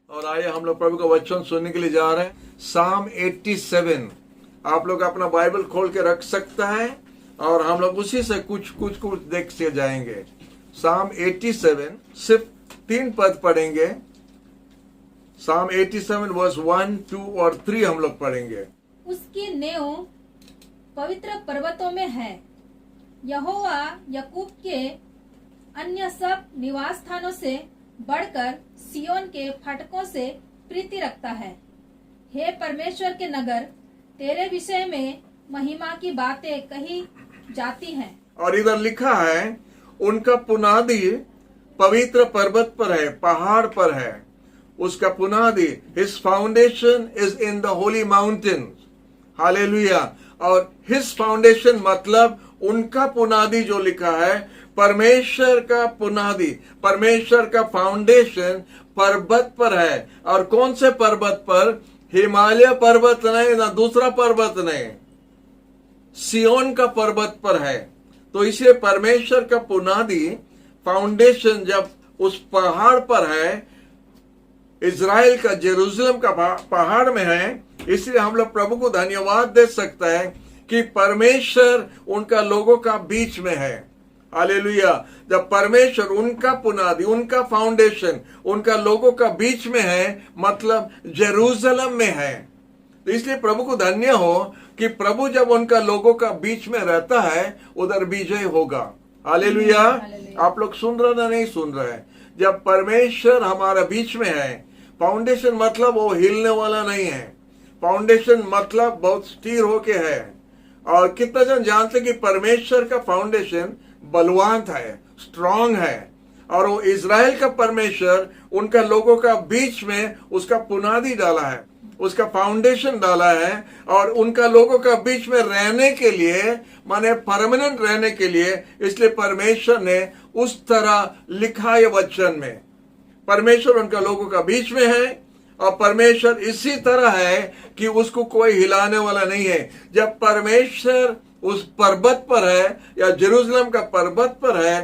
और आइए हम लोग प्रभु का वचन सुनने के लिए जा रहे हैं। साम 87 आप लोग अपना बाइबल खोल के रख सकता है और हम लोग उसी से कुछ देख से जाएंगे। साम 87 सिर्फ 3 पद पढ़ेंगे। साम 87 वर्स 1, 2 और 3 हम लोग पढ़ेंगे। उसकी नेव पवित्र पर्वतों में है। यहोवा याकूब के अन्य सब निवास स्थानों से बढ़कर सियोन के फाटकों से प्रीति रखता है। हे परमेश्वर के नगर, तेरे विषय में महिमा की बातें कही जाती हैं। और इधर लिखा है उनका पुनादी पवित्र पर्वत पर है, पहाड़ पर है। उसका पुनादी, his foundation is in the holy mountain. Hallelujah. और हिज फाउंडेशन मतलब उनका पुनादी जो लिखा है, परमेश्वर का पुनादी, परमेश्वर का फाउंडेशन पर्वत पर है। और कौन से पर्वत पर? हिमालय पर्वत नहीं, ना दूसरा पर्वत नहीं, सियोन का पर्वत पर है। तो इसलिए परमेश्वर का पुनादी, फाउंडेशन जब उस पहाड़ पर है, इज़राइल का जेरूशलेम का पहाड़ में है, इसलिए हम लोग प्रभु को धन्यवाद दे सकते हैं कि परमेश्वर उनका लोगों का बीच में है। हालेलुया। जब परमेश्वर उनका पुनादी, उनका फाउंडेशन उनका लोगों का बीच में है, मतलब जेरूशलेम में है। तो इसलिए प्रभु को धन्य हो कि प्रभु जब उनका लोगों का बीच में रहता है, उधर विजय होगा। हालेलुया। आप लोग सुन रहे ना नहीं सुन रहे? जब परमेश्वर हमारा बीच में है, फाउंडेशन मतलब वो हिलने वाला नहीं है। फाउंडेशन मतलब बहुत स्थिर होके है। और कितना जन जानते कि परमेश्वर का फाउंडेशन बलवान है, स्ट्रांग है। और वो इज़राइल का परमेश्वर उनका लोगों का बीच में उसका पुनादी डाला है, उसका फाउंडेशन डाला है। और उनका लोगों का बीच में रहने के लिए, माने परमानेंट रहने के लिए, इसलिए परमेश्वर ने उस तरह लिखा है वचन में। परमेश्वर उनका लोगों का बीच में है और परमेश्वर इसी तरह है कि उसको कोई हिलाने वाला नहीं है। जब परमेश्वर उस पर्वत पर है या जेरूशलेम का पर्वत पर है,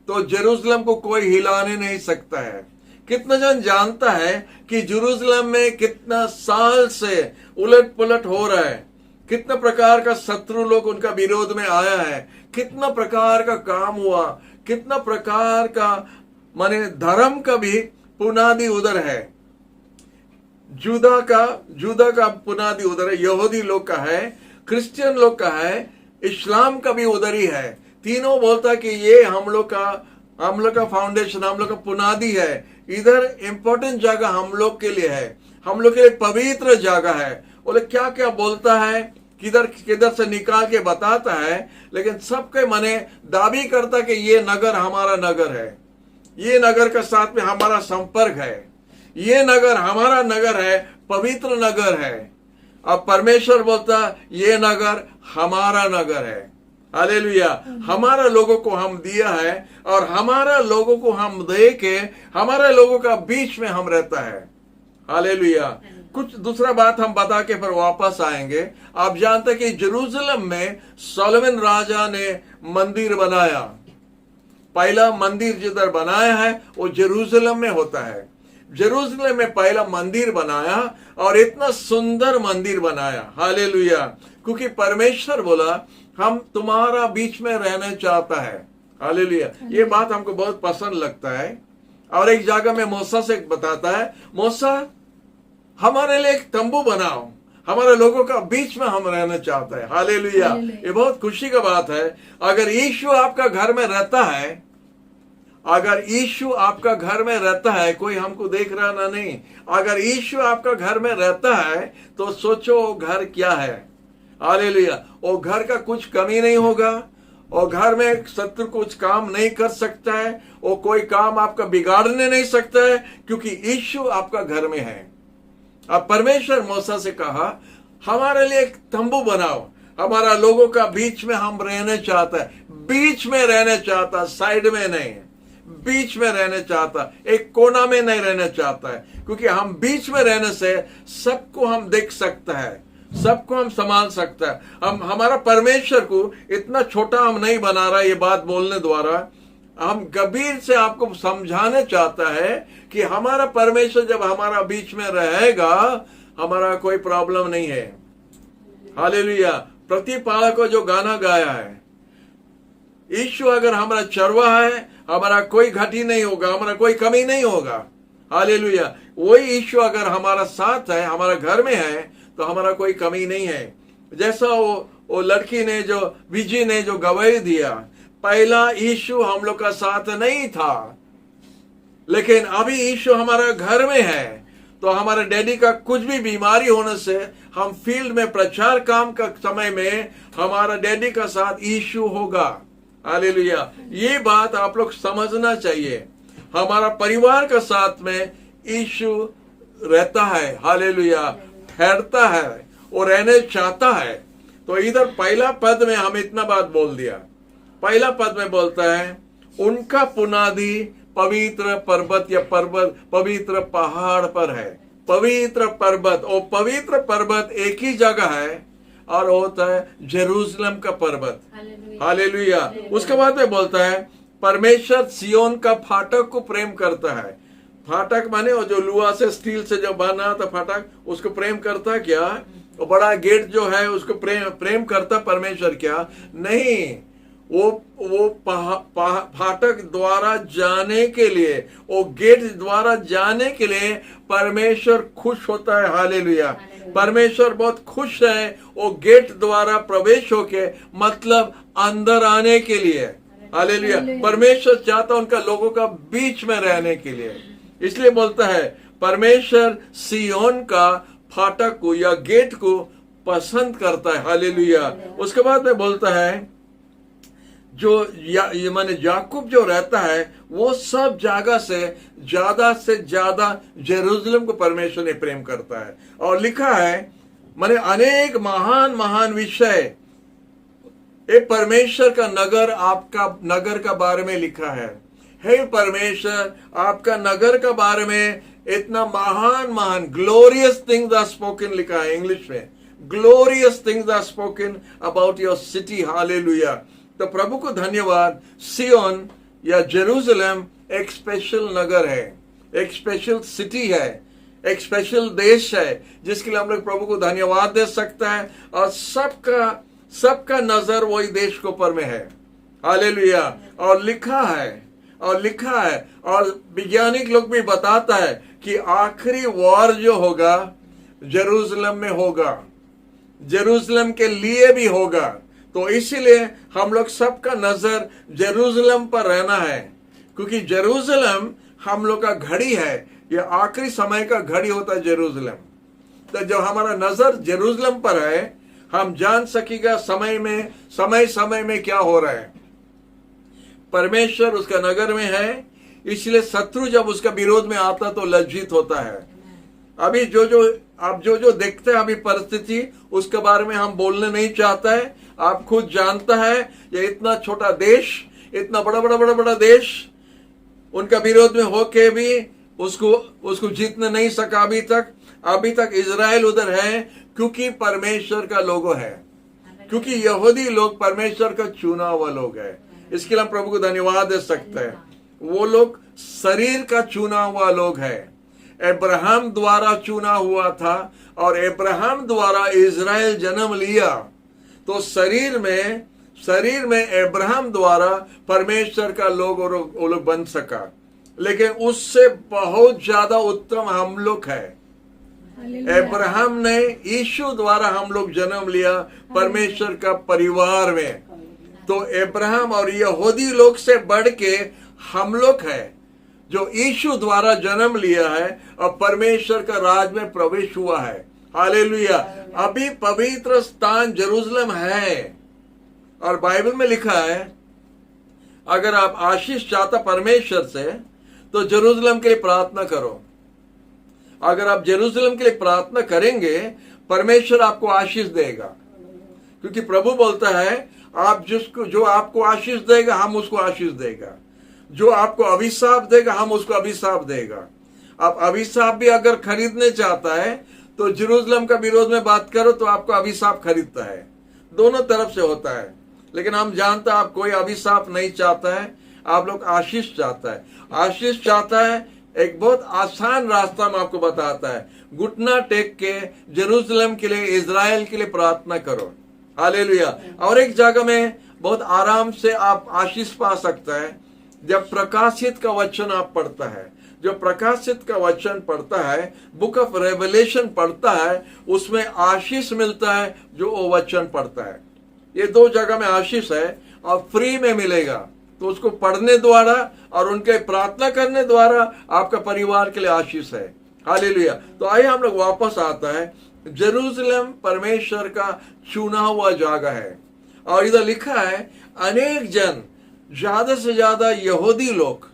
तो जेरूशलेम को कोई हिलाने नहीं सकता है। कितना जन जानता है कि जेरूशलेम में कितना साल से उलट पुलट हो रहा है, कितना प्रकार का शत्रु लोग उनका विरोध में आया है, कितना प्रकार का काम हुआ, कितना प्रकार का माने धर्म का भी पुनादी उधर है। जुदा का पुनादी उधर है, यहूदी लोग का है, क्रिश्चियन लोग का है, इस्लाम का भी उधर ही है। तीनों बोलता कि ये हम लोग का फाउंडेशन, हम लोग का पुनादी है। इधर इंपॉर्टेंट जगह हम लोग के लिए है, हम लोग के लिए पवित्र जगह है। बोले क्या क्या बोलता है, किधर से निकाल के बताता है, लेकिन सबके मने दावी करता कि ये नगर हमारा नगर है, ये नगर के साथ में हमारा संपर्क है, ये नगर हमारा नगर है, पवित्र नगर है। अब परमेश्वर बोलता ये नगर हमारा नगर है। हालेलुया। हमारा लोगों को हम दिया है और हमारा लोगों को हम दे के हमारे लोगों का बीच में हम रहता है। हालेलुया। कुछ दूसरा बात हम बता के फिर वापस आएंगे। आप जानते कि जेरूशलेम में सोलोमन राजा ने मंदिर बनाया। पहला मंदिर जिधर बनाया है वो जेरूशलेम में होता है। जेरूशलेम में पहला मंदिर बनाया और इतना सुंदर मंदिर बनाया। हालेलुया। क्योंकि परमेश्वर बोला हम तुम्हारा बीच में रहना चाहता है। हालेलुया। ये बात हमको बहुत पसंद लगता है। और एक जगह में मूसा से बताता है, मूसा हमारे लिए एक तंबू बनाओ, हमारे लोगों का बीच में हम रहना चाहते हैं। हालेलुया। ये बहुत खुशी का बात है। अगर यीशु आपका घर में रहता है, अगर यीशु आपका घर में रहता है, कोई हमको देख रहा ना नहीं, अगर यीशु आपका घर में रहता है तो सोचो वो घर क्या है। हालेलुया। वो घर का कुछ कमी नहीं होगा, और घर में शत्रु कुछ काम नहीं कर सकता है, वो कोई काम आपका बिगाड़ने नहीं सकता है, क्योंकि यीशु आपका घर में है। अब परमेश्वर मूसा से कहा हमारे लिए एक तंबू बनाओ, हमारा लोगों का बीच में हम रहना चाहता है। बीच में रहना चाहता, साइड में नहीं, बीच में रहना चाहता, एक कोना में नहीं रहना चाहता है। क्योंकि हम बीच में रहने से सबको हम देख सकता है, सबको हम संभाल सकता है। हम हमारा परमेश्वर को इतना छोटा हम नहीं बना रहा ये बात बोलने द्वारा, हम गंभीर से आपको समझाने चाहता है कि हमारा परमेश्वर जब हमारा बीच में रहेगा, हमारा कोई प्रॉब्लम नहीं है। हालेलुया। प्रतिपालक को जो गाना गाया है, यीशु अगर हमारा चरवाहा है, हमारा कोई घटी नहीं होगा, हमारा कोई कमी नहीं होगा। हालेलुया। वही यीशु अगर हमारा साथ है, हमारा घर में है, तो हमारा कोई कमी नहीं है। जैसा वो लड़की ने जो विजी ने जो गवाही दिया, पहला यीशु हम लोग का साथ नहीं था, लेकिन अभी यीशु हमारा घर में है, तो हमारे डैडी का कुछ भी बीमारी होने से हम फील्ड में प्रचार काम का समय में हमारा डैडी का साथ यीशु होगा। हालेलुया। ये बात आप लोग समझना चाहिए। हमारा परिवार का साथ में यीशु रहता है। हालेलुया। ठहरता है और रहने चाहता है। तो इधर पहला पद में हम इतना बात बोल दिया। पहला पद में बोलता है, उनका पुनादी पवित्र पर्वत या पवित्र पहाड़ पर है। पवित्र पर्वत, और पवित्र पर्वत एक ही जगह है, और होता है जेरूसलम का पर्वत। हालेलुया। उसके बाद में बोलता है, परमेश्वर सियोन का फाटक को प्रेम करता है। फाटक माने वो जो लोहा से, स्टील से जो बना था फाटक, उसको प्रेम करता क्या? वो बड़ा गेट जो है उसको प्रेम करता परमेश्वर क्या? नहीं, वो फाटक द्वारा जाने के लिए, वो गेट द्वारा जाने के लिए परमेश्वर खुश होता है। हालेलुया। परमेश्वर बहुत खुश है वो गेट द्वारा प्रवेश होके, मतलब अंदर आने के लिए। हालेलुया। परमेश्वर चाहता उनका लोगों का बीच में रहने के लिए, इसलिए बोलता है परमेश्वर सियोन का फाटक को या गेट को पसंद करता है। हालेलुया। उसके बाद में बोलता है, जो माने याकूब जो रहता है, वो सब जगह से ज्यादा जेरूसलम को परमेश्वर ने प्रेम करता है। और लिखा है, माने अनेक महान विषय ये परमेश्वर का नगर, आपका नगर का बारे में लिखा है। हे परमेश्वर, आपका नगर का बारे में इतना महान ग्लोरियस थिंग्स आर स्पोकन लिखा है इंग्लिश में। Glorious things are spoken about your city. Hallelujah. तो प्रभु को धन्यवाद। सियोन या जेरूसलम एक स्पेशल नगर है, एक स्पेशल सिटी है, एक स्पेशल देश है, जिसके लिए हम लोग प्रभु को धन्यवाद दे सकता है। और सबका नजर वही देश के ऊपर में है। हालेलुया। और लिखा है और वैज्ञानिक लोग भी बताता है कि आखिरी वॉर जो होगा जेरूसलम में होगा, जेरूसलम के लिए भी होगा। तो इसीलिए हम लोग सबका नजर जेरूसलम पर रहना है, क्योंकि जेरूसलम हम लोग का घड़ी है। ये आखिरी समय का घड़ी होता है जेरूसलम। तो जब हमारा नजर जेरूसलम पर है, हम जान सकेगा समय में क्या हो रहा है। परमेश्वर उसका नगर में है, इसलिए शत्रु जब उसका विरोध में आता तो लज्जित होता है। अभी जो देखते हैं अभी परिस्थिति, उसके बारे में हम बोलने नहीं चाहता है। आप खुद जानता है, ये इतना छोटा देश, इतना बड़ा देश, उनका विरोध में होके भी उसको जीतने नहीं सका अभी तक इजराइल उधर है, क्योंकि परमेश्वर का लोगो है, क्योंकि यहूदी लोग परमेश्वर का चुना हुआ लोग है। इसके लिए हम प्रभु को धन्यवाद दे सकते हैं। वो लोग शरीर का चुना हुआ लोग है। अब्राहम द्वारा चुना हुआ था, और अब्राहम द्वारा इजराइल जन्म लिया। तो शरीर में अब्राहम द्वारा परमेश्वर का लोग वो लोग बन सका, लेकिन उससे बहुत ज्यादा उत्तम हम लोग है। अब्राहम ने यीशु द्वारा हम लोग जन्म लिया परमेश्वर का परिवार में। तो अब्राहम और यहूदी लोग से बढ़ के हम लोग है जो यीशु द्वारा जन्म लिया है और परमेश्वर का राज में प्रवेश हुआ है। हालेलुया। अभी पवित्र स्थान जेरूसलम है, और बाइबल में लिखा है, अगर आप आशीष चाहता परमेश्वर से तो जेरूसलम के लिए प्रार्थना करो। अगर आप जेरूसलम के लिए प्रार्थना करेंगे, परमेश्वर आपको आशीष देगा, क्योंकि प्रभु बोलता है, जो आपको आशीष देगा हम उसको आशीष देगा, जो आपको अभिशाप देगा हम उसको अभिशाप देगा। आप अभिशाप भी अगर खरीदने चाहता है तो जेरूसलम का विरोध में बात करो तो आपको अभिशाप खरीदता है। दोनों तरफ से होता है, लेकिन हम जानते हैं आप कोई अभिशाप नहीं चाहता है, आप लोग आशीष चाहता है। आशीष चाहता है, एक बहुत आसान रास्ता मैं आपको बताता है। घुटना टेक के जेरूसलम के लिए, इजराइल के लिए प्रार्थना करो। हालेलुया। और एक जगह में बहुत आराम से आप आशीष पा सकता है, जब प्रकाशित का वचन आप पढ़ता है। जो प्रकाशित का वचन पढ़ता है, बुक ऑफ रेवलेशन पढ़ता है, उसमें आशीष मिलता है जो वो वचन पढ़ता है। ये दो जगह में आशीष है और फ्री में मिलेगा। तो उसको पढ़ने द्वारा और उनके प्रार्थना करने द्वारा आपका परिवार के लिए आशीष है। हालेलुया। तो आइए हम लोग वापस आता है। जेरूसलम परमेश्वर का चुना हुआ जगह है। और इधर लिखा है, अनेक जन, ज्यादा से ज्यादा यहूदी लोग,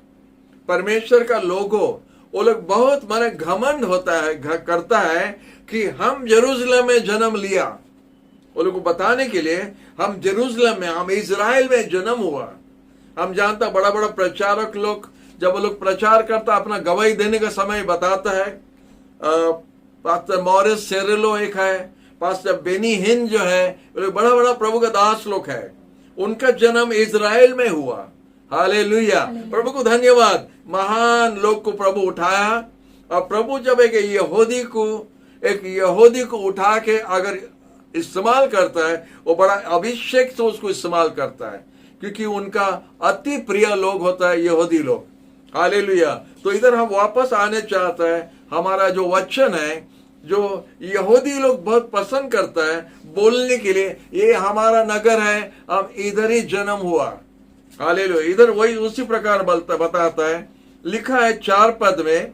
परमेश्वर का लोगो, वो लोग बहुत माने घमंड होता है, करता है कि हम जेरूसलम में जन्म लिया। वो लोग को बताने के लिए हम जेरूसलम में, हम इजराइल में जन्म हुआ। हम जानता, बड़ा बड़ा प्रचारक लोग जब वो लोग प्रचार करता, अपना गवाही देने का समय बताता है। पास्टर मॉरिस सेरेलो एक है, पास्टर बेनी हिन जो है, बड़ा बड़ा प्रभु का दास लोग है। उनका जन्म इजराइल में हुआ। हालेलुया। प्रभु को धन्यवाद। महान लोग को प्रभु उठाया। और प्रभु जब एक यहूदी को उठा के अगर इस्तेमाल करता है, वो बड़ा अभिषेक से उसको इस्तेमाल करता है, क्योंकि उनका अति प्रिय लोग होता है यहूदी लोग। हालेलुया। तो इधर हम वापस आने चाहते हैं। हमारा जो वचन है, जो यहूदी लोग बहुत पसंद करता है बोलने के लिए, ये हमारा नगर है, हम इधर ही जन्म हुआ। हालेलुया। इधर वही उसी प्रकार बताता है। लिखा है 4 पद में,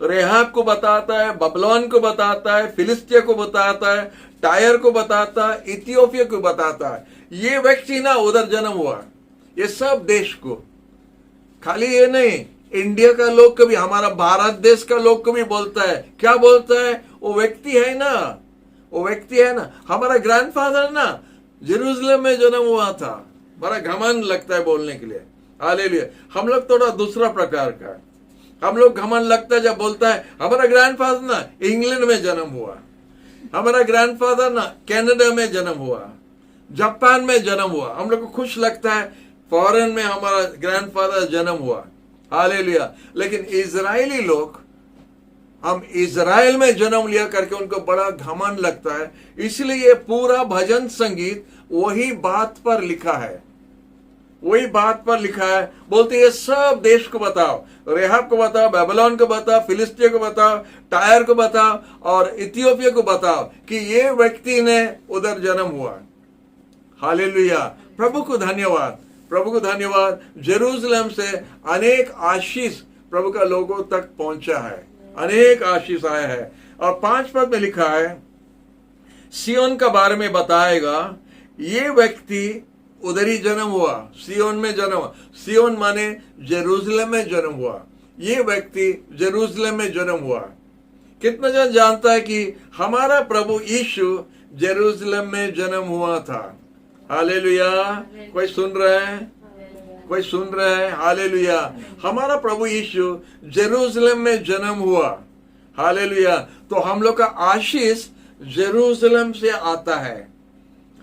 रेहाब को बताता है, बबलोन को बताता है, फिलिस्तिया को बताता है, टायर को बताता है, इथियोपिया को बताता है। ये व्यक्ति ना उधर जन्म हुआ। ये सब देश को, खाली ये नहीं, इंडिया का लोग कभी, हमारा भारत देश का लोग कभी बोलता है, क्या बोलता है, वो व्यक्ति है ना, वो व्यक्ति है ना, हमारा ग्रैंडफादर ना जेरूसलम में जन्म हुआ था। बड़ा घमंड लगता है बोलने के लिए। हालेलुया। हम लोग थोड़ा दूसरा प्रकार का, हम लोग घमंड लगता है जब बोलता है हमारा ग्रैंडफादर ना इंग्लैंड में जन्म हुआ, हमारा ग्रैंडफादर ना कनाडा में जन्म हुआ, जापान में जन्म हुआ। हम लोग को खुश लगता है फॉरेन में हमारा ग्रैंडफादर जन्म हुआ। हालेलुया। लेकिन इजरायली लोग, हम इजराइल में जन्म लिया करके उनको बड़ा घमंड लगता है। इसलिए पूरा भजन संगीत वही बात पर लिखा है, वही बात पर लिखा है। बोलते ये सब देश को बताओ, रेहाब को बताओ, बेबीलोन को बताओ, फिलिस्तिया को बताओ, टायर को बताओ और इथियोपिया को बताओ कि ये व्यक्ति ने उधर जन्म हुआ। हालेलुया। प्रभु को धन्यवाद, प्रभु को धन्यवाद। जेरूसलम से अनेक आशीष प्रभु का लोगों तक पहुंचा है, अनेक आशीष आया है। और 5 पद में लिखा है, सियोन का बारे में बताएगा, ये व्यक्ति उधर ही जन्म हुआ, सियोन में जन्म हुआ। सियोन माने जेरूसलम में जन्म हुआ। ये व्यक्ति जेरूसलम में जन्म हुआ। कितना जन जानता है कि हमारा प्रभु यीशु जेरूसलम में जन्म हुआ था। हालेलुया। कोई सुन रहे हैं? कोई सुन रहे हैं? हालेलुया। हमारा प्रभु यीशु जेरूसलम में जन्म हुआ। हालेलुया। तो हम लोग का आशीष जेरूसलम से आता है,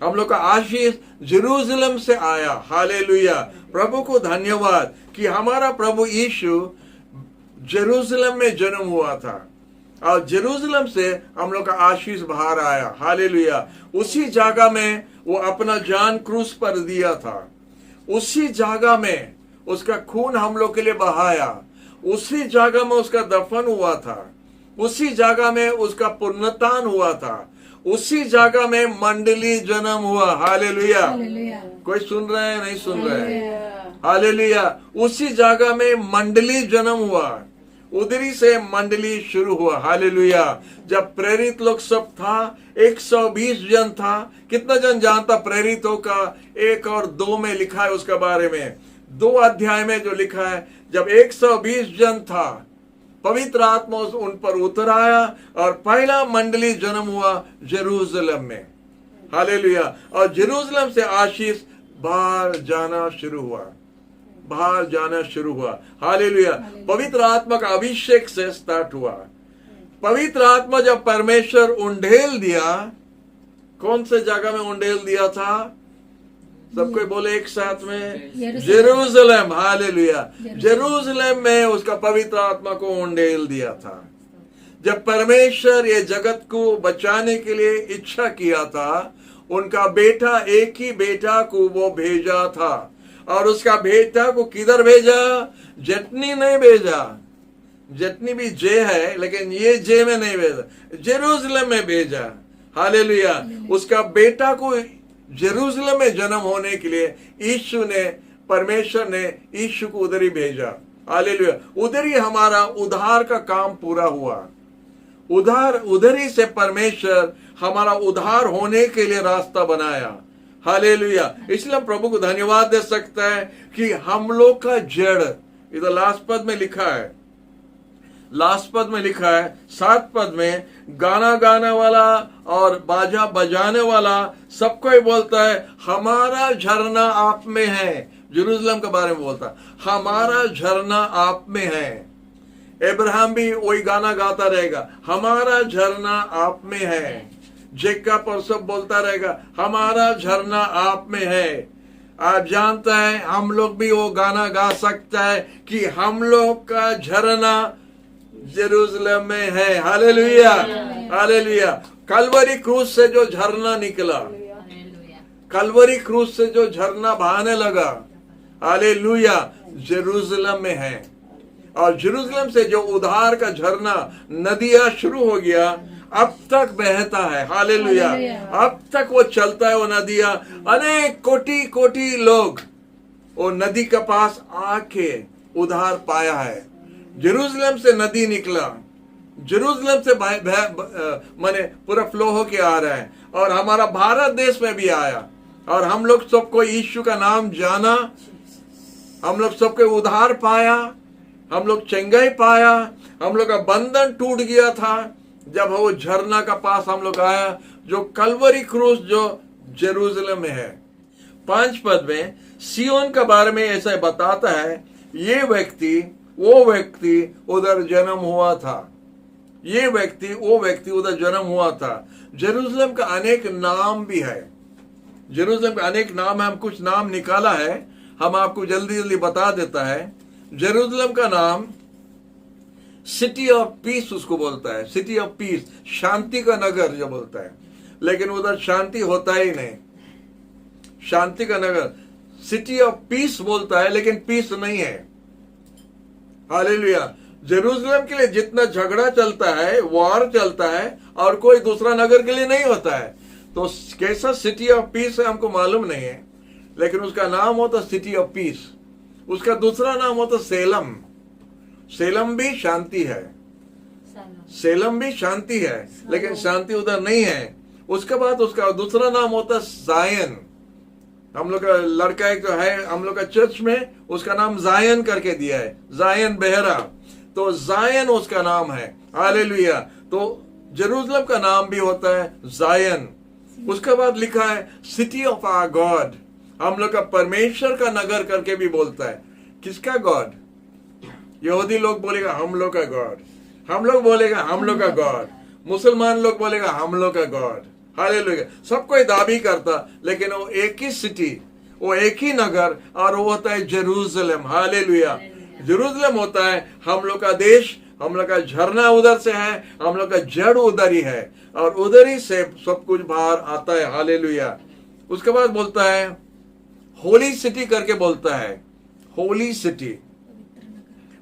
हम लोग का आशीष जेरूसलम से आया। हालेलुया। प्रभु को धन्यवाद कि हमारा प्रभु यीशु जेरूसलम में जन्म हुआ था और जेरूसलम से हम लोग का आशीष बाहर आया। हालेलुया। उसी जगह में वो अपना जान क्रूस पर दिया था, उसी जगह में उसका खून हम लोग के लिए बहाया, उसी जगह में उसका दफन हुआ था, उसी जगह में उसका पुनरुत्थान हुआ था, उसी जगह में मंडली जन्म हुआ। हालेलुया। कोई सुन रहे हैं? नहीं सुन रहे हैं? हालेलुया। उसी जगह में मंडली जन्म हुआ, उधरी से मंडली शुरू हुआ। हालेलुया। जब प्रेरित लोग सब था, 120 जन था। कितना जन जानता प्रेरितों का 1 और 2 में लिखा है उसका बारे में, 2 अध्याय में जो लिखा है, जब 120 जन था, पवित्र आत्मा उन पर उतर आया और पहला मंडली जन्म हुआ जेरूसलम में। हालेलुया। और जेरूसलम से आशीष बाहर जाना शुरू हुआ, बाहर जाना शुरू हुआ। हालेलुया। पवित्र आत्मा का अभिषेक से स्टार्ट हुआ। पवित्र आत्मा जब परमेश्वर उंडेल दिया, कौन से जगह में उंडेल दिया था? सब कोई बोले एक साथ में, यरूशलेम। जेरूशलेम। हालेलुया। जेरूशलेम में उसका पवित्र आत्मा को उंडेल दिया था। जब परमेश्वर ये जगत को बचाने के लिए इच्छा किया था, उनका बेटा, एक ही बेटा को वो भेजा था। और उसका बेटा को किधर भेजा? जटनी नहीं भेजा। जटनी भी जे है, लेकिन ये जे में नहीं भेजा, जेरूशलेम में भेजा। हालेलुया। उसका बेटा को जेरूशलेम में जन्म होने के लिए यीशु ने, परमेश्वर ने यीशु को उधर ही भेजा। हालेलुया। उधर ही हमारा उद्धार का काम पूरा हुआ। उधर ही से परमेश्वर हमारा उद्धार होने के लिए रास्ता बनाया। हालेलुया। इसलिए हम प्रभु को धन्यवाद दे सकता है कि हम लोग का जड़, इधर लास्ट पद में लिखा है, लास्ट पद में लिखा है, 7 पद में, गाना गाने वाला और बाजा बजाने वाला सबको ही बोलता है हमारा झरना आप में है। जेरूशलेम के बारे में बोलता है, हमारा झरना आप में है। अब्राहम भी वही गाना गाता रहेगा, हमारा झरना आप में है। जेकब और सब बोलता रहेगा हमारा झरना आप में है। आप जानता है हम लोग भी वो गाना गा सकता है कि हम लोग का झरना जेरूशलेम में है। हालेलुया। हालेलुया। कलवरी क्रूज से जो झरना निकला, कलवरी क्रूज से जो झरना बहाने लगा, हालेलुया, जेरूशलेम में है। और जेरूशलेम से जो उद्धार का झरना, नदियां शुरू हो गया, अब तक बहता है। हालेलुया। अब तक वो चलता है, वो नदियां। अनेक कोटि कोटि लोग वो नदी के पास आके उद्धार पाया है। जेरूशलेम से नदी निकला, जेरूशलेम से माने पूरा फ्लो होके आ रहा है, और हमारा भारत देश में भी आया। और हम लोग सबको यीशु का नाम जाना, हम लोग सबको उद्धार पाया, हम लोग चंगाई पाया, हम लोग का बंधन टूट गया था जब वो झरना का पास हम लोग आया, जो कलवरी क्रूस जो जेरूशलेम में है। 5 पद में सियोन के बारे में ऐसा बताता है, ये व्यक्ति वो व्यक्ति उधर जन्म हुआ था, ये व्यक्ति वो व्यक्ति उधर जन्म हुआ था। जेरूशलेम का अनेक नाम भी है, जेरूशलेम का अनेक नाम है। हम कुछ नाम निकाला है, हम आपको जल्दी जल्दी बता देता है। जेरूशलेम का नाम सिटी ऑफ पीस उसको बोलता है, सिटी ऑफ पीस, शांति का नगर जो बोलता है। लेकिन उधर शांति होता ही नहीं, शांति का नगर सिटी ऑफ पीस बोलता है, लेकिन पीस नहीं है। हालेलुया। जेरूशलेम के लिए जितना झगड़ा चलता है, वॉर चलता है, और कोई दूसरा नगर के लिए नहीं होता है। तो कैसा सिटी ऑफ पीस है हमको मालूम नहीं है, लेकिन उसका नाम होता सिटी ऑफ पीस। उसका दूसरा नाम होता सेलम। सेलम भी शांति है, सेलम भी शांति है, लेकिन शांति उधर नहीं है। उसके बाद उसका दूसरा नाम होता जायन। हम लोग का लड़का एक तो है हम लोग का चर्च में, उसका नाम जायन करके दिया है, जायन बेहरा। तो जायन उसका नाम है। हालेलुया। तो जेरूशलेम का नाम भी होता है जायन। उसके बाद लिखा है सिटी ऑफ आवर गॉड, हम लोग का परमेश्वर का नगर करके भी बोलता है। किसका गॉड? यहूदी लोग बोलेगा हम लोग का गॉड, हम लोग बोलेगा हम लोग का गॉड, मुसलमान लोग बोलेगा हम लोग का गॉड। हालेलुया। सब कोई दाबी करता, लेकिन वो एक ही सिटी, वो एक ही नगर, और वो होता है जेरूशलेम। हालेलुया। जेरूशलेम होता है हम लोग का देश, हम लोग का झरना उधर से है, हम लोग का जड़ उधर ही है, और उधर ही से सब कुछ बाहर आता है। हालेलुया। उसके बाद बोलता है होली सिटी करके बोलता है, होली सिटी।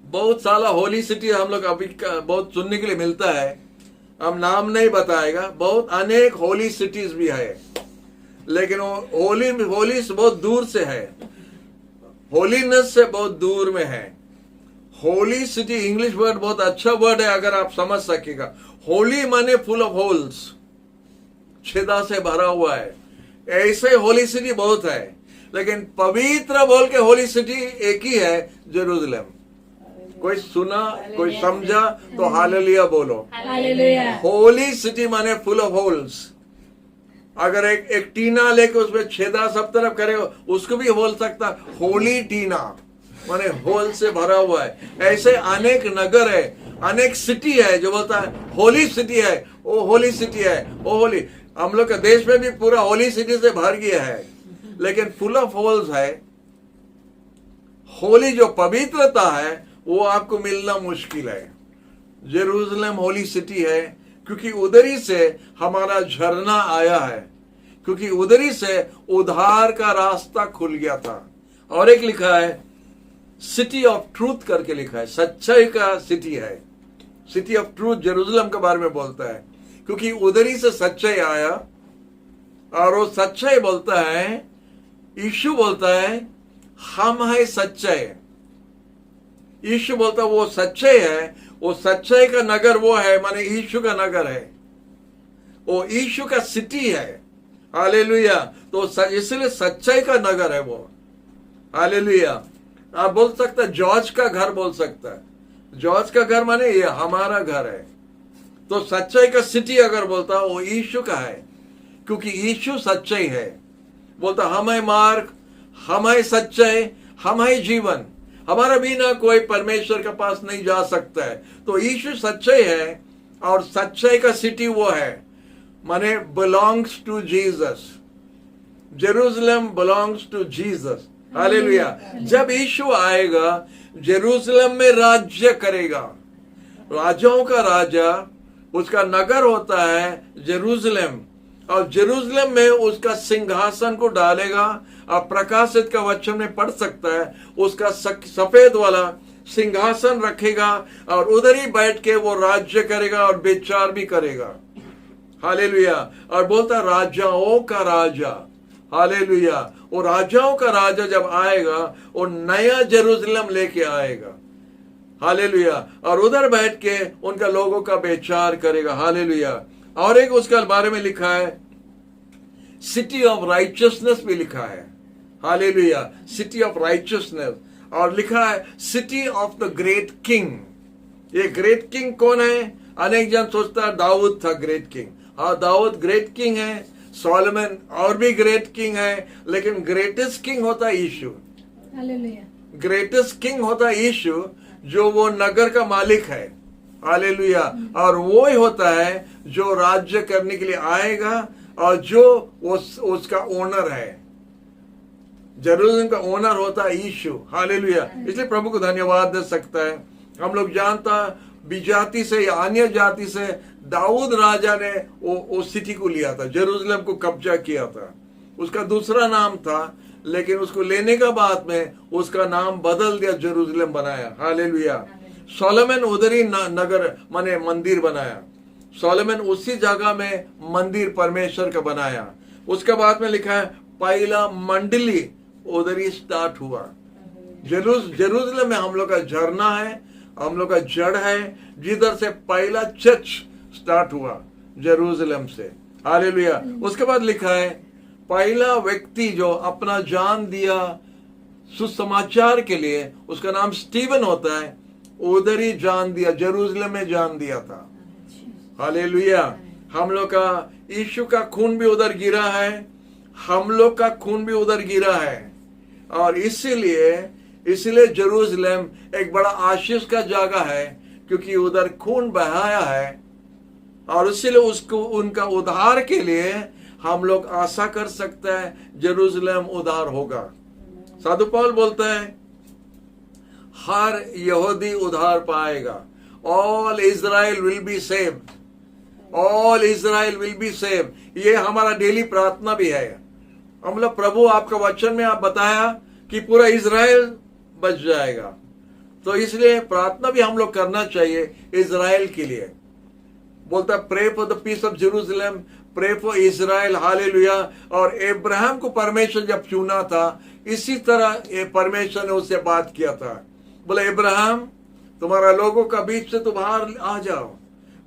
बहुत सारा होली सिटी हम लोग अभी बहुत सुनने के लिए मिलता है, हम नाम नहीं बताएगा। बहुत अनेक होली सिटीज भी है, लेकिन वो होली से बहुत दूर से है, होलीनेस से बहुत दूर में है। होली सिटी इंग्लिश वर्ड बहुत अच्छा वर्ड है, अगर आप समझ सकेगा। होली माने फुल ऑफ होल्स, छेदा से भरा हुआ है। ऐसे होली सिटी बहुत है, लेकिन पवित्र बोल के होली सिटी एक ही है, जेरूशलेम। कोई सुना, कोई समझा तो हालेलुया बोलो। हालेलुया। होली सिटी माने फुल ऑफ होल्स। अगर एक टीना लेके उसमें छेदा सब तरफ करे, उसको भी बोल सकता होली टीना, माने होल से भरा हुआ है। ऐसे अनेक नगर है, अनेक सिटी है जो बोलता है होली सिटी है, वो होली सिटी है, वो होली। हम लोग का देश में भी पूरा होली सिटी से भर गया है। लेकिन फुल ऑफ होल्स है। होली जो पवित्रता है वो आपको मिलना मुश्किल है। जेरूसलम होली सिटी है क्योंकि उधर ही से हमारा झरना आया है, क्योंकि उधर ही से उद्धार का रास्ता खुल गया था। और एक लिखा है सिटी ऑफ ट्रूथ करके लिखा है, सच्चाई का सिटी है। सिटी ऑफ ट्रूथ जेरूसलम के बारे में बोलता है क्योंकि उधर ही से सच्चाई आया। और वो सच्चाई बोलता है, यीशु बोलता है हम है सच्चाई। यीशु बोलता है वो सच्चाई है, वो सच्चाई का नगर वो है, माने यीशु का नगर है, वो यीशु का सिटी है। हालेलुया। तो इसलिए सच्चाई का नगर है वो। हालेलुया। आप बोल सकते हैं जॉर्ज का घर बोल सकता है। जॉर्ज का घर माने ये हमारा घर है। तो सच्चाई का सिटी अगर बोलता वो यीशु का है, क्योंकि यीशु सच्चाई है। बोलता हम है मार्ग, हम है सच्चाई, हम है जीवन, हमारा बिना कोई परमेश्वर के पास नहीं जा सकता है। तो यीशु सच्चाई है और सच्चाई का सिटी वो है, माने belongs to Jesus. Jerusalem belongs to Jesus. Hallelujah. जब यीशु आएगा जेरूसलम में राज्य करेगा, राजाओं का राजा, उसका नगर होता है जेरूसलम, और जेरूसलम में उसका सिंहासन को डालेगा। आप प्रकाशित का वचन में पढ़ सकता है, उसका सफेद वाला सिंहासन रखेगा और उधर ही बैठ के वो राज्य करेगा और विचार भी करेगा। हालेलुया। और बोलता राजाओं का राजा। हालेलुया। वो राजाओं का राजा जब आएगा वो नया जेरूसलम लेके आएगा। हालेलुया। और उधर बैठ के उनका लोगों का विचार करेगा। हालेलुया। और एक उसके बारे में लिखा है सिटी ऑफ राइचियसनेस भी लिखा है। हालेलुया। City of righteousness. और लिखा है city of the great king. ये ग्रेट किंग कौन है? अनेक जन सोचता है दाऊद था ग्रेट किंग। हाँ, दाऊद ग्रेट किंग है, सोलोमन और भी ग्रेट किंग है, लेकिन ग्रेटेस्ट किंग होता है यीशु। हालेलुया। ग्रेटेस्ट किंग होता है यीशु, जो वो नगर का मालिक है। हालेलुया। और वो ही होता है जो राज्य करने के लिए आएगा और जो उसका ओनर है। जेरूसलम का ओनर होता है यीशु। हालेलुया। इसलिए प्रभु को धन्यवाद दे सकता है। हम लोग जानता विजाति से या अन्य जाति से दाऊद राजा ने वो सिटी को लिया था, जेरूसलम को कब्जा किया था। उसका दूसरा नाम था, लेकिन उसको लेने का बाद में उसका नाम बदल दिया, जेरूसलम बनाया। हालेलुया। सोलोमन उधर ही नगर माने मंदिर बनाया। सोलोमन उसी जगह में मंदिर परमेश्वर का बनाया। उसके बाद में लिखा है पहला मंडली उधर ही स्टार्ट हुआ। जेरूसलम में हम लोग का झरना है, हम लोग का जड़ है, जिधर से पहला चर्च स्टार्ट हुआ जेरूसलम से। हालेलुया। उसके बाद लिखा है पहला व्यक्ति जो अपना जान दिया सुसमाचार के लिए, उसका नाम स्टीवन होता है, उधर ही जान दिया, जेरूसलम में जान दिया था। हालेलुया। हम लोग का यीशु का खून भी उधर गिरा है, हम लोग का खून भी उधर गिरा है। और इसीलिए जेरूसलम एक बड़ा आशीष का जगह है, क्योंकि उधर खून बहाया है। और इसीलिए उसको उनका उद्धार के लिए हम लोग आशा कर सकते हैं जेरूसलम उद्धार होगा। साधु पौल बोलता है हर यहूदी उद्धार पाएगा। All Israel will be saved. All Israel will be saved. ये हमारा डेली प्रार्थना भी है। हम लोग प्रभु आपका वचन में आप बताया कि पूरा इजराइल बच जाएगा, तो इसलिए प्रार्थना भी हम लोग करना चाहिए इजराइल के लिए। बोलता pray for the peace of Jerusalem, pray for Israel. Hallelujah. और अब्राहम को परमेश्वर जब चुना था, इसी तरह परमेश्वर ने उससे बात किया था। बोले अब्राहम तुम्हारा लोगों का बीच से तो बाहर आ जाओ,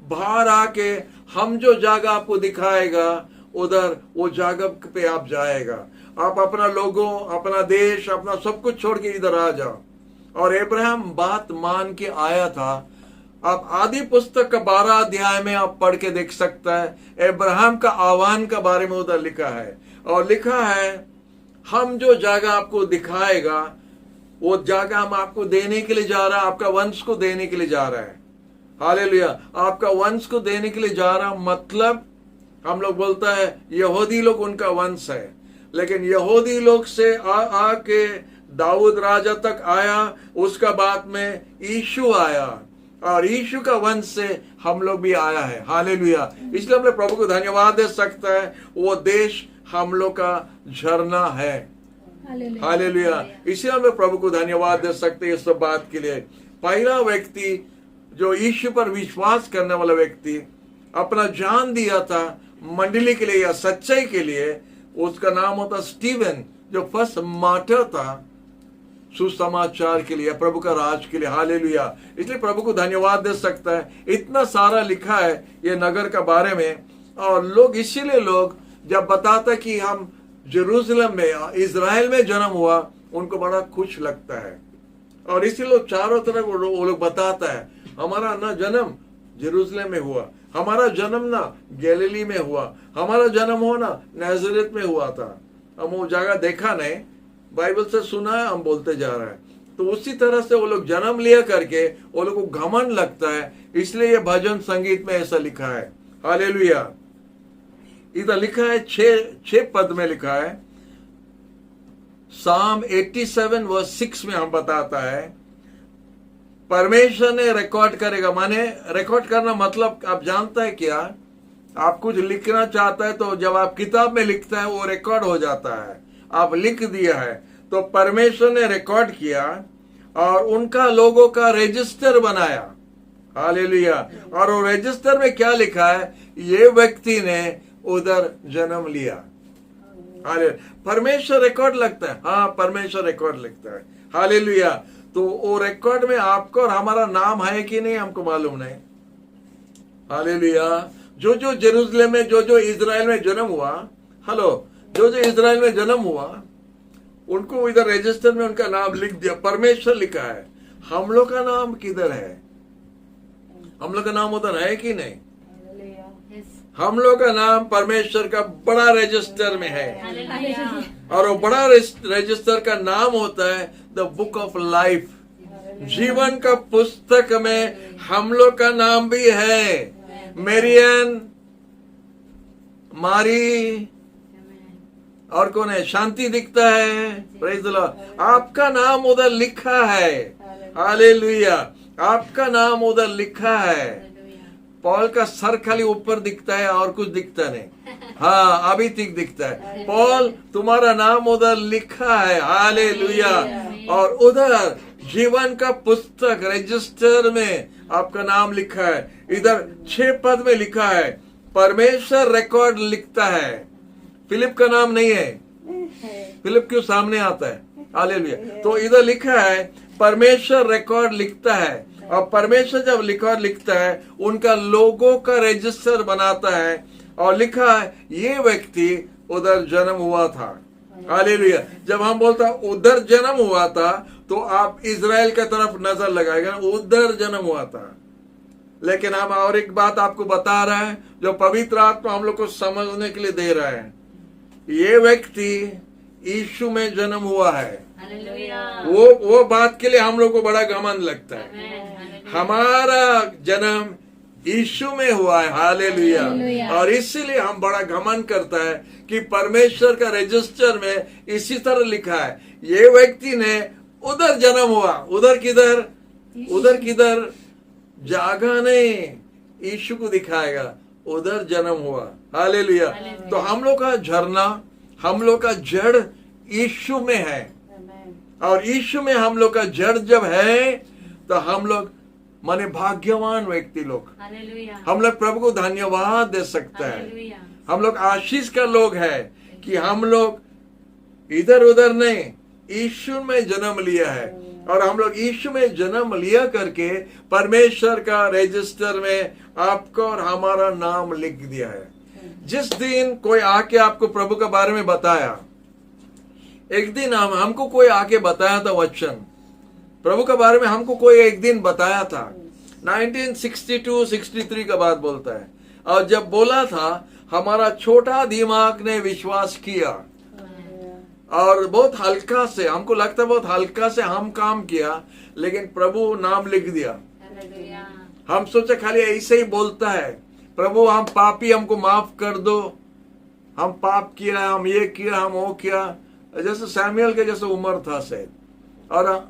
बाहर आके हम जो जगह आपको दिखाएगा उधर वो जगह पे आप जाएगा। आप अपना लोगों, अपना देश, अपना सब कुछ छोड़ के इधर आ जाओ। और अब्राहम बात मान के आया था। आप आदि पुस्तक का 12 अध्याय में आप पढ़ के देख सकता है अब्राहम का आह्वान का बारे में उधर लिखा है। और लिखा है हम जो जगह आपको दिखाएगा वो जगह हम आपको देने के लिए जा रहा है, आपका वंश को देने के लिए जा रहा है। हालेलुया। आपका वंश को देने के लिए जा रहा, मतलब हम लोग बोलता है यहूदी लोग उनका वंश है, लेकिन यहूदी लोग से आके दाऊद राजा तक आया, उसका बाद में यीशु आया और यीशु का वंश से हम लोग भी आया है। हालेलुया। इसलिए हम लोग प्रभु को धन्यवाद दे सकता है, वो देश हम लोग का झरना है। हालेलुया। इसलिए हम लोग प्रभु को धन्यवाद दे सकते हैं इस सब बात के लिए। पहला व्यक्ति जो यीशु पर विश्वास करने वाला व्यक्ति अपना जान दिया था मंडली के लिए या सच्चाई के लिए, उसका नाम होता स्टीवन, जो फर्स्ट मार्टर था सुसमाचार के लिए, प्रभु का राज के लिए। हालेलुया। इसलिए प्रभु को धन्यवाद दे सकता है। इतना सारा लिखा है ये नगर का बारे में, और लोग इसीलिए लोग जब बताता कि हम जेरूसलम में इज़राइल में जन्म हुआ, उनको बड़ा खुश लगता है। और इसीलिए लोग चारों तरफ वो लोग बताता है हमारा ना जन्म जेरूसलम में हुआ, हमारा जन्म ना गैलीली में हुआ, हमारा जन्म हो ना नाज़रेत में हुआ था। हम वो जगह देखा नहीं, बाइबल से सुना है, हम बोलते जा रहे हैं। तो उसी तरह से वो लोग जन्म लिया करके वो लोग को घमंड लगता है, इसलिए ये भजन संगीत में ऐसा लिखा है। हालेलुया। इधर लिखा है 6 पद में लिखा है, Psalm 87 वर्स 6 में हम बताता है परमेश्वर ने रिकॉर्ड करेगा। माने रिकॉर्ड करना मतलब आप जानता है क्या, आप कुछ लिखना चाहता है तो जब आप किताब में लिखता है वो रिकॉर्ड हो जाता है। आप लिख दिया है तो परमेश्वर ने रिकॉर्ड किया और उनका लोगों का रजिस्टर बनाया। हालेलुया। और वो रजिस्टर में क्या लिखा है, ये व्यक्ति ने उधर जन्म लिया। परमेश्वर रिकॉर्ड लगता है। हाँ, परमेश्वर रिकॉर्ड लिखता है। हालेलुया। तो वो रिकॉर्ड में आपका और हमारा नाम है कि नहीं हमको मालूम नहीं। हालेलुया। जो जो जेरूसलम में, जो जो इज़राइल में जन्म हुआ, हेलो, जो जो इज़राइल में जन्म हुआ, उनको इधर रजिस्टर में उनका नाम लिख दिया, परमेश्वर लिखा है। हम लोग का नाम किधर है? हम लोग का नाम उधर है कि नहीं? हम लोग का नाम परमेश्वर का बड़ा रजिस्टर में है, और वो बड़ा रजिस्टर का नाम होता है द बुक ऑफ लाइफ। जीवन का पुस्तक में हम लोग का नाम भी है। मेरियन, मारी, और कौन है, शांति दिखता है। Praise the Lord. आपका नाम उधर लिखा है। हालेलुया। आपका नाम उधर लिखा है। पॉल का सर खाली ऊपर दिखता है और कुछ दिखता नहीं। हाँ, अभी तक दिखता है। पॉल, तुम्हारा नाम उधर लिखा है। हालेलुया। और उधर जीवन का पुस्तक रजिस्टर में आपका नाम लिखा है। इधर 6 पद में लिखा है परमेश्वर रिकॉर्ड लिखता है। फिलिप का नाम नहीं है। फिलिप क्यों सामने आता है? हालेलुया। तो इधर लिखा है परमेश्वर रिकॉर्ड लिखता है, और परमेश्वर जब रिकॉर्ड लिखता है उनका लोगों का रजिस्टर बनाता है, और लिखा है ये व्यक्ति उधर जन्म हुआ था। हालेलुया। जब हम बोलता उधर जन्म हुआ था तो आप इज़राइल की तरफ नजर लगाएगा, उधर जन्म हुआ था। लेकिन हम और एक बात आपको बता रहा है जो पवित्र आत्मा हम लोग को समझने के लिए दे रहा है, ये व्यक्ति यीशु में जन्म हुआ है। वो बात के लिए हम लोग को बड़ा घमंड लगता है। हमारा जन्म यीशु में हुआ है। हालेलुया। और इसीलिए हम बड़ा घमंड करता है कि परमेश्वर का रजिस्टर में इसी तरह लिखा है ये व्यक्ति ने उधर जन्म हुआ। उधर किधर? उधर किधर? जागा नहीं, यीशु को दिखाएगा उधर जन्म हुआ। हालेलुया। तो हम लोग का झरना, हम लोग का जड़ यीशु में है, और यीशु में हम लोग का जड़ जब है तो हम लोग माने भाग्यवान व्यक्ति लोग, हम लोग प्रभु को धन्यवाद दे सकते हैं। हम लोग आशीष का लोग है कि हम लोग इधर उधर नहीं, यीशु में जन्म लिया है, और हम लोग यीशु में जन्म लिया करके परमेश्वर का रजिस्टर में आपका और हमारा नाम लिख दिया है। जिस दिन कोई आके आपको प्रभु के बारे में बताया, एक दिन हमको कोई आके बताया था वचन, प्रभु के बारे में हमको कोई एक दिन बताया था। 1962-63 का बात बोलता है, और जब बोला था हमारा छोटा दिमाग ने विश्वास किया, और बहुत हल्का से, हमको लगता है बहुत हल्का से हम काम किया, लेकिन प्रभु नाम लिख दिया। हम सोचे खाली ऐसे ही बोलता है, प्रभु हम पापी, हमको माफ कर दो। हम पाप किया, हम ये किया, हम वो किया, जैसे सैमुअल के जैसे उम्र था शायद, और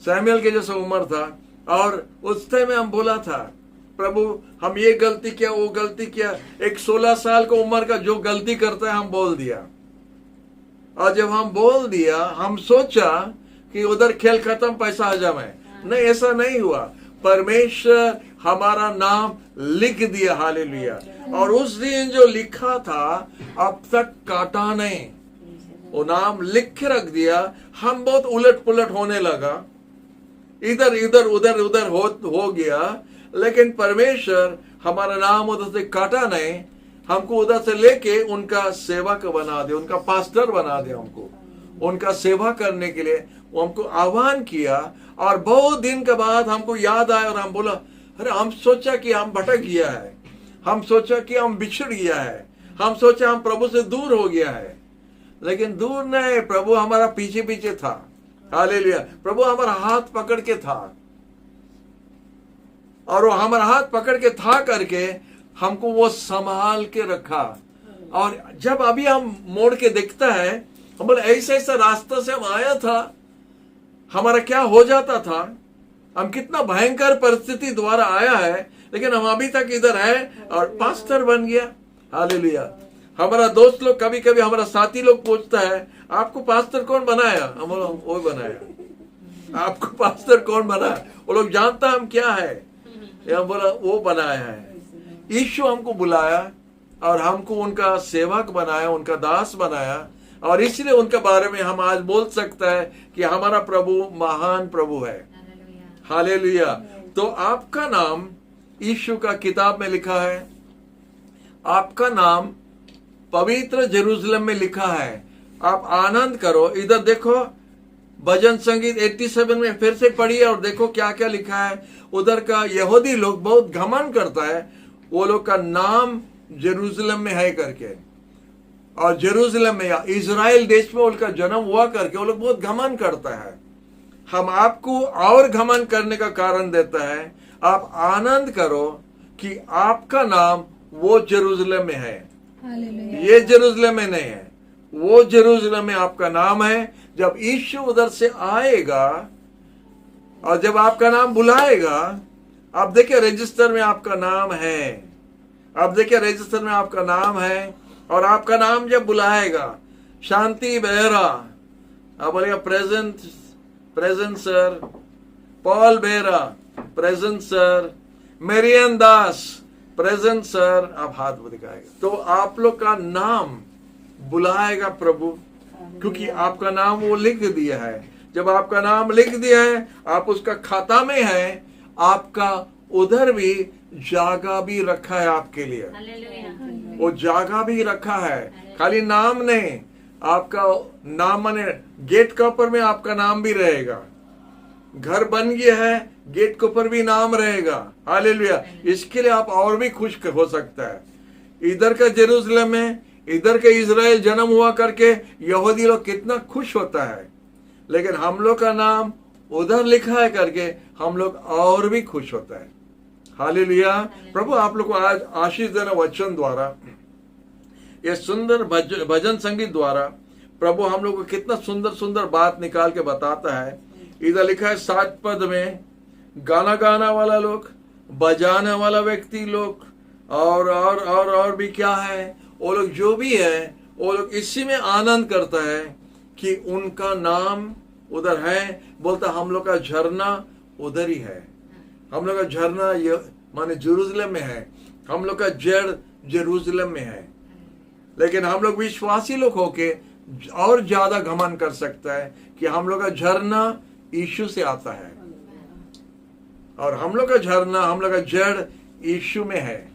सैमुअल के जैसे उम्र था, और उस टाइम में हम बोला था प्रभु हम ये गलती किया, वो गलती किया। एक 16 साल को उम्र का जो गलती करता है हम बोल दिया, और जब हम बोल दिया हम सोचा कि उधर खेल खत्म, पैसा हजम है। नहीं, ऐसा नहीं हुआ। परमेश्वर हमारा नाम लिख दिया, हालेलुया। और उस दिन जो लिखा था अब तक काटा नहीं, वो नाम लिख के रख दिया। हम बहुत उलट पुलट होने लगा, इधर इधर उधर उधर हो गया, लेकिन परमेश्वर हमारा नाम उधर से काटा नहीं, हमको उधर से लेके उनका सेवक बना दे, उनका पास्टर बना दे, हमको उनका सेवा करने के लिए वो हमको आह्वान किया। और बहुत दिन के बाद हमको याद आया और हम बोला अरे हम सोचा कि हम भटक गया है, हम सोचा कि हम बिछड़ गया है, हम सोचा हम प्रभु से दूर हो गया है, लेकिन दूर नहीं, प्रभु हमारा पीछे पीछे था, हालेलुया। प्रभु हमारा हाथ पकड़ के था, और वो हमारा हाथ पकड़ के था करके हमको वो संभाल के रखा। और जब अभी हम मोड़ के देखता है, हम बोले ऐसे ऐसा रास्ता से हम आया था, हमारा क्या हो जाता था, हम कितना भयंकर परिस्थिति द्वारा आया है, लेकिन हम अभी तक इधर है और पास्टर बन गया, हालेलुया। हमारा दोस्त लोग, कभी कभी हमारा साथी लोग पूछता है आपको पास्टर कौन बनाया, हम बोला वो बनाया। आपको पास्टर कौन बनाया, वो लोग जानता हम क्या है, हम बोला वो बनाया है। यीशु हमको बुलाया और हमको उनका सेवक बनाया, उनका दास बनाया, और इसलिए उनके बारे में हम आज बोल सकता है कि हमारा प्रभु महान प्रभु है, हालेलुया। तो आपका नाम यीशु का किताब में लिखा है, आपका नाम पवित्र जेरूशलेम में लिखा है। आप आनंद करो। इधर देखो भजन संगीत 87 में फिर से पढ़िए और देखो क्या क्या लिखा है। उधर का यहूदी लोग बहुत घमंड करता है, वो लोग का नाम जेरूशलेम में है करके, और जेरूशलेम में या इजराइल देश में उनका जन्म हुआ करके वो लोग बहुत घमंड करता है। हम आपको और घमंड करने का कारण देता है, आप आनंद करो कि आपका नाम वो जेरूशलेम में है, ये जेरूशलेम में नहीं है, वो जेरूशलेम में आपका नाम है। जब यीशु उधर से आएगा और जब आपका नाम बुलाएगा, आप देखिए रजिस्टर में आपका नाम है, आप देखिए रजिस्टर में आपका नाम है, और आपका नाम जब बुलाएगा, शांति बेहरा, आप बोलेगा present present sir, Paul Behera present sir, Marian Das present sir, आप हाथ दिखाएगा, तो आप लोग का नाम बुलाएगा प्रभु, क्योंकि आपका नाम वो लिख दिया है। जब आपका नाम लिख दिया है, आप उसका खाता में है, आपका उधर भी जागा भी रखा है आपके लिए, वो जागा भी रखा है, खाली नाम नहीं, आपका नाम माने गेट के ऊपर में आपका नाम भी रहेगा। घर बन गया है, गेट के ऊपर भी नाम रहेगा, हालेलुया। इसके लिए आप और भी खुश हो सकता है। इधर का जेरूशलेम में, इधर का इजराइल जन्म हुआ करके यहूदी लोग कितना खुश होता है, लेकिन हम लोग का नाम उधर लिखा है करके हम लोग और भी खुश होता है, हालेलुया। प्रभु आप लोग को आज आशीष देना वचन द्वारा, ये सुंदर भजन संगीत द्वारा प्रभु हम लोग को कितना सुंदर सुंदर बात निकाल के बताता है। इधर लिखा है 7 पद में, गाना गाना वाला लोग, बजाने वाला व्यक्ति लोग, और भी क्या है, वो लोग जो भी है वो लोग इसी में आनंद करता है कि उनका नाम उधर है। बोलता हम लोग का झरना उधर ही है, हम लोग का झरना माने जेरूशलेम में है, हम लोग का जड़ जेरूशलेम में है। लेकिन हम लोग विश्वासी लोग होके और ज्यादा घमंड कर सकता है कि हम लोग का झरना यीशु से आता है, और हम लोग का झरना, हम लोग का जड़ यीशु में है,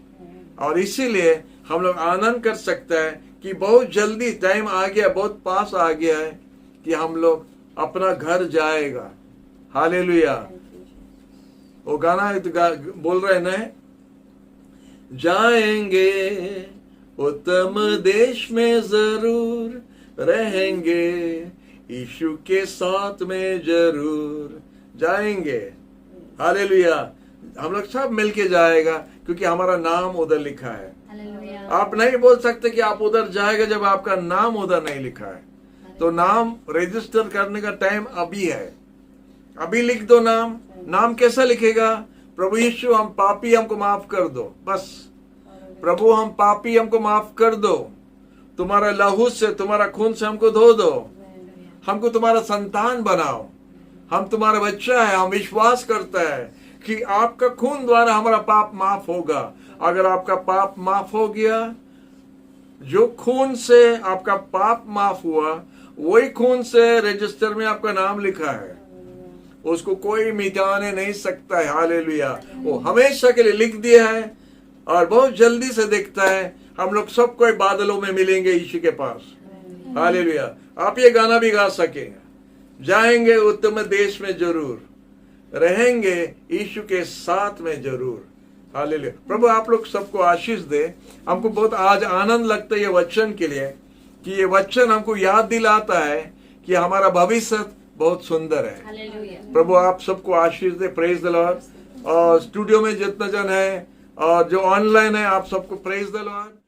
और इसीलिए हम लोग आनंद कर सकता है कि बहुत जल्दी टाइम आ गया, बहुत पास आ गया है कि हम लोग अपना घर जाएगा, हालेलुया। वो गाना बोल रहे ना, जाएंगे उत्तम देश में जरूर रहेंगे, यीशु के साथ में जरूर जाएंगे, हालेलुया। हम लोग सब मिलके जाएगा, क्योंकि हमारा नाम उधर लिखा है। हालेलुया। आप नहीं बोल सकते कि आप उधर जाएगा जब आपका नाम उधर नहीं लिखा है। तो नाम रजिस्टर करने का टाइम अभी है, अभी लिख दो नाम। नाम कैसा लिखेगा? प्रभु यीशु हम पापी, हमको माफ कर दो। बस, प्रभु हम पापी, हमको माफ कर दो। तुम्हारा लहू से, तुम्हारा खून से हमको धो दो। हमको तुम्हारा संतान बनाओ। हम तुम्हारा बच्चा है। हम विश्वास करता है कि आपका खून द्वारा हमारा पाप माफ होगा। अगर आपका पाप माफ हो गया, जो खून से आपका पाप माफ हुआ, वही खून से रजिस्टर में आपका नाम लिखा है, उसको कोई मिटाने नहीं सकता है। हालेलुया। वो हमेशा के लिए लिख दिया है और बहुत जल्दी से देखता है। हम लोग सब कोई बादलों में मिलेंगे यीशु के पास। हालेलुया। आप ये गाना भी गा सकेंगे, जाएंगे उत्तम देश में जरूर, रहेंगे यीशु के साथ में जरूर। हालेलुया। प्रभु आप लोग सबको आशीष दे। हमको बहुत आज आनंद लगता है ये वचन के लिए, कि ये वचन हमको याद दिलाता है कि हमारा भविष्य बहुत सुंदर है। हालेलुया। प्रभु आप सबको आशीष दे। Praise the lord. और स्टूडियो में जितना जन है और जो ऑनलाइन है, आप सबको प्रेज द लॉर्ड।